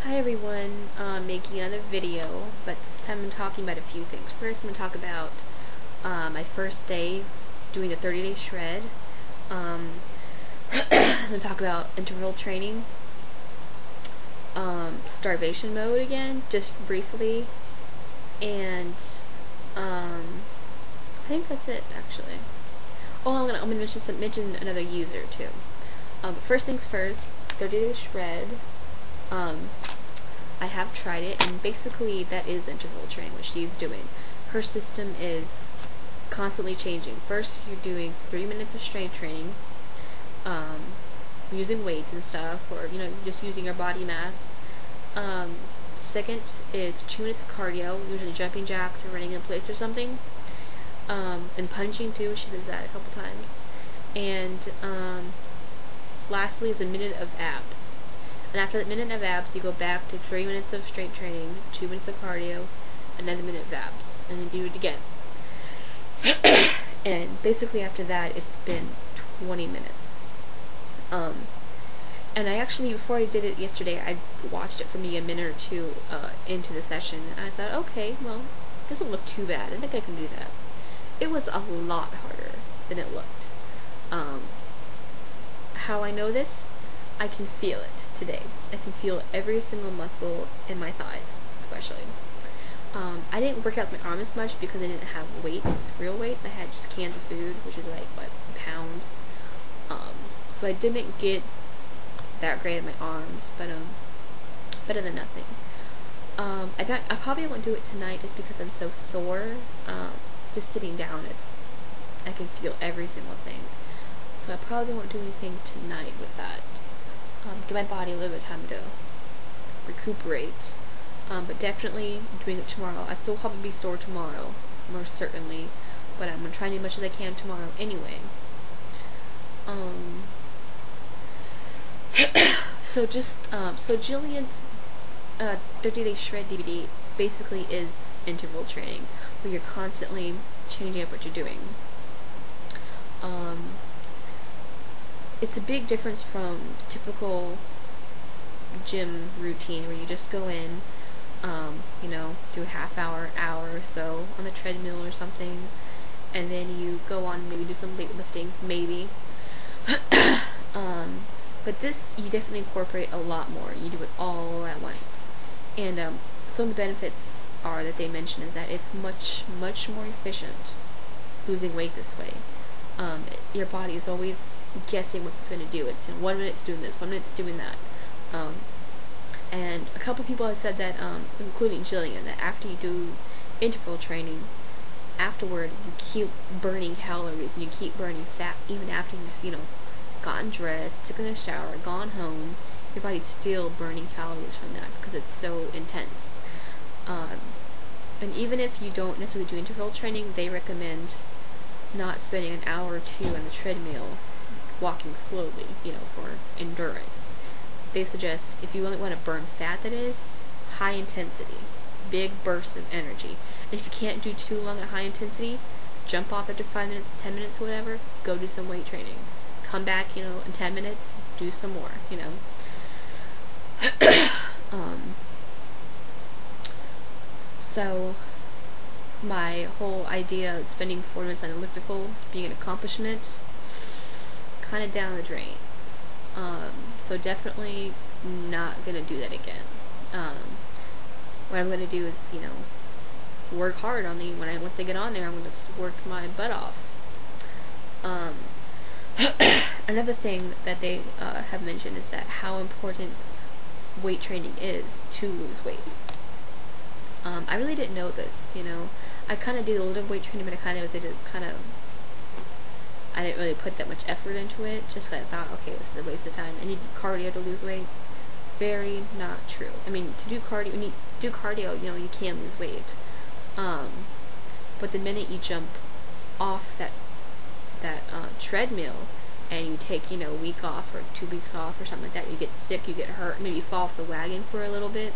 Hi everyone, making another video, but this time I'm talking about a few things. First, I'm going to talk about my first day doing the 30-day shred. I'm going to talk about interval training, starvation mode again, just briefly, and I think that's it actually. Oh, I'm gonna mention another user too. But first things first, 30-day shred. I have tried it, and basically that is interval training, what she's doing. Her system is constantly changing. First, you're doing 3 minutes of strength training, using weights and stuff, or just using your body mass. Second is 2 minutes of cardio, usually jumping jacks or running in place or something. And punching too, she does that a couple times. And lastly is a minute of abs. And after that minute of abs, you go back to 3 minutes of strength training, 2 minutes of cardio, another minute of abs, and then do it again. And basically after that, it's been 20 minutes. And I actually, before I did it yesterday, I watched it for me a minute or two into the session, and I thought, okay, well, it doesn't look too bad. I think I can do that. It was a lot harder than it looked. How I know this? I can feel it today. I can feel every single muscle in my thighs, especially. I didn't work out my arms much because I didn't have weights, real weights. I had just cans of food, which is like, what, a pound. So I didn't get that great at my arms, but better than nothing. I probably won't do it tonight just because I'm so sore. Just sitting down, I can feel every single thing. So I probably won't do anything tonight with that. Give my body a little bit of time to recuperate. But definitely doing it tomorrow. I still probably be sore tomorrow, most certainly. But I'm going to try to do as much as I can tomorrow anyway. So Jillian's 30-day shred DVD basically is interval training, where you're constantly changing up what you're doing. It's a big difference from the typical gym routine where you just go in, do a half hour or so on the treadmill or something, and then you go on, maybe do some weightlifting, maybe. But this, you definitely incorporate a lot more. You do it all at once. And some of the benefits are that they mention is that it's much more efficient losing weight this way. Your body is always guessing what it's going to do. It's in 1 minute it's doing this, 1 minute it's doing that. And a couple people have said that, including Jillian, that after you do interval training, afterward you keep burning calories and you keep burning fat even after you've gotten dressed, taken a shower, gone home. Your body's still burning calories from that because it's so intense. And even if you don't necessarily do interval training, they recommend not spending an hour or two on the treadmill walking slowly, for endurance. They suggest, if you really want to burn fat, that is, high intensity, big bursts of energy. And if you can't do too long at high intensity, jump off after 5 minutes, 10 minutes, whatever, go do some weight training. Come back, in 10 minutes, do some more, So, my whole idea of spending 4 minutes on elliptical being an accomplishment, kind of down the drain. So definitely not going to do that again. What I'm going to do is, work hard on once I get on there, I'm going to just work my butt off. Another thing that they have mentioned is that how important weight training is to lose weight. I really didn't know this, I kind of did a little weight training, but I didn't really put that much effort into it, just because I thought, okay, this is a waste of time. I need cardio to lose weight. Very not true. I mean, to do cardio, when you do cardio, you can lose weight. But the minute you jump off that treadmill and you take, a week off or 2 weeks off or something like that, you get sick, you get hurt, maybe you fall off the wagon for a little bit,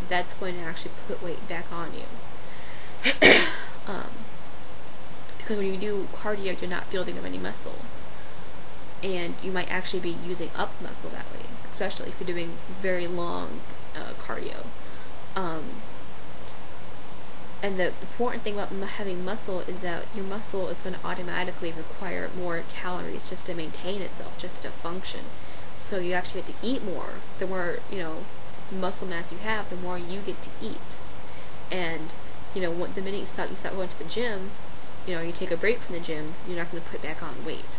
that's going to actually put weight back on you. Because when you do cardio, you're not building up any muscle, and you might actually be using up muscle that way. especially if you're doing very long cardio. And the important thing about having muscle is that your muscle is going to automatically require more calories just to maintain itself, just to function. So you actually have to eat more. The more, muscle mass you have, the more you get to eat. And, the minute you stop going to the gym, you take a break from the gym, you're not going to put back on weight.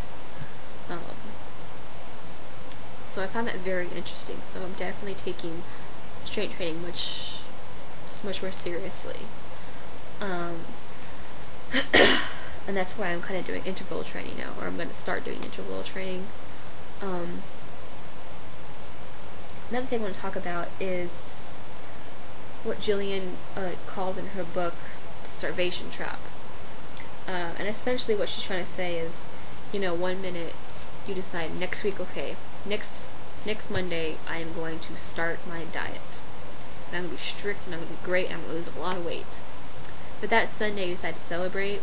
So I found that very interesting. So I'm definitely taking strength training much more seriously. And that's why I'm kind of doing interval training now, or I'm going to start doing interval training. Another thing I want to talk about is what Jillian calls in her book the starvation trap. And essentially what she's trying to say is, one minute you decide next week, okay, next Monday I am going to start my diet. And I'm going to be strict, and I'm going to be great, and I'm going to lose a lot of weight. But that Sunday you decide to celebrate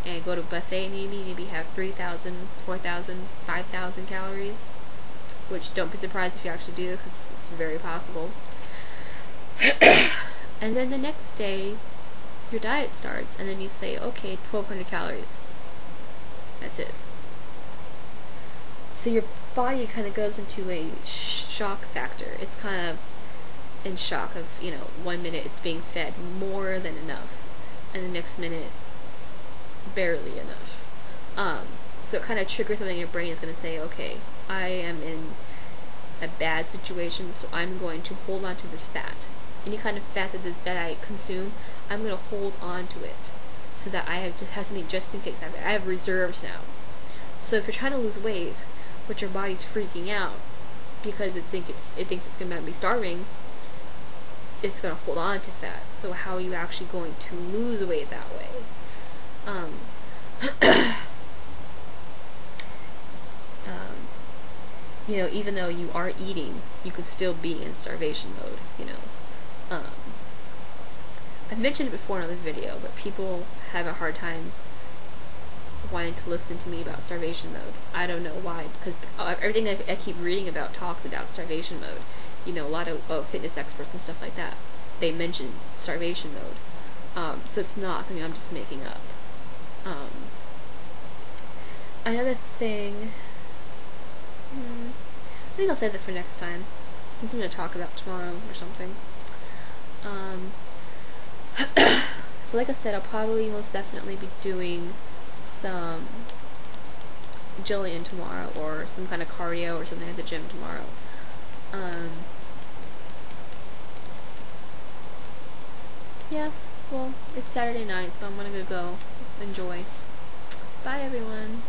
and go to a buffet, maybe have 3,000, 4,000, 5,000 calories, which don't be surprised if you actually do, because it's very possible. And then the next day your diet starts, and then you say, okay, 1,200 calories. That's it. So your body kind of goes into a shock factor. It's kind of in shock of, 1 minute it's being fed more than enough, and the next minute barely enough. So it kind of triggers something in your brain is going to say, okay, I am in a bad situation, so I'm going to hold on to this fat. Any kind of fat that I consume, I'm going to hold on to it, so that I have something just in case. I have reserves now. So if you're trying to lose weight, but your body's freaking out because it thinks it's going to be starving, it's going to hold on to fat. So how are you actually going to lose weight that way? Even though you are eating, you could still be in starvation mode, I've mentioned it before in another video, but people have a hard time wanting to listen to me about starvation mode. I don't know why, because everything I keep reading about talks about starvation mode. A lot of fitness experts and stuff like that, they mention starvation mode. So it's not something I'm just making up. Another thing, I think I'll save that for next time, since I'm going to talk about tomorrow or something. So like I said, I'll probably most definitely be doing some Jillian tomorrow, or some kind of cardio or something at the gym tomorrow. Yeah, well, it's Saturday night, so I'm gonna go enjoy. Bye, everyone.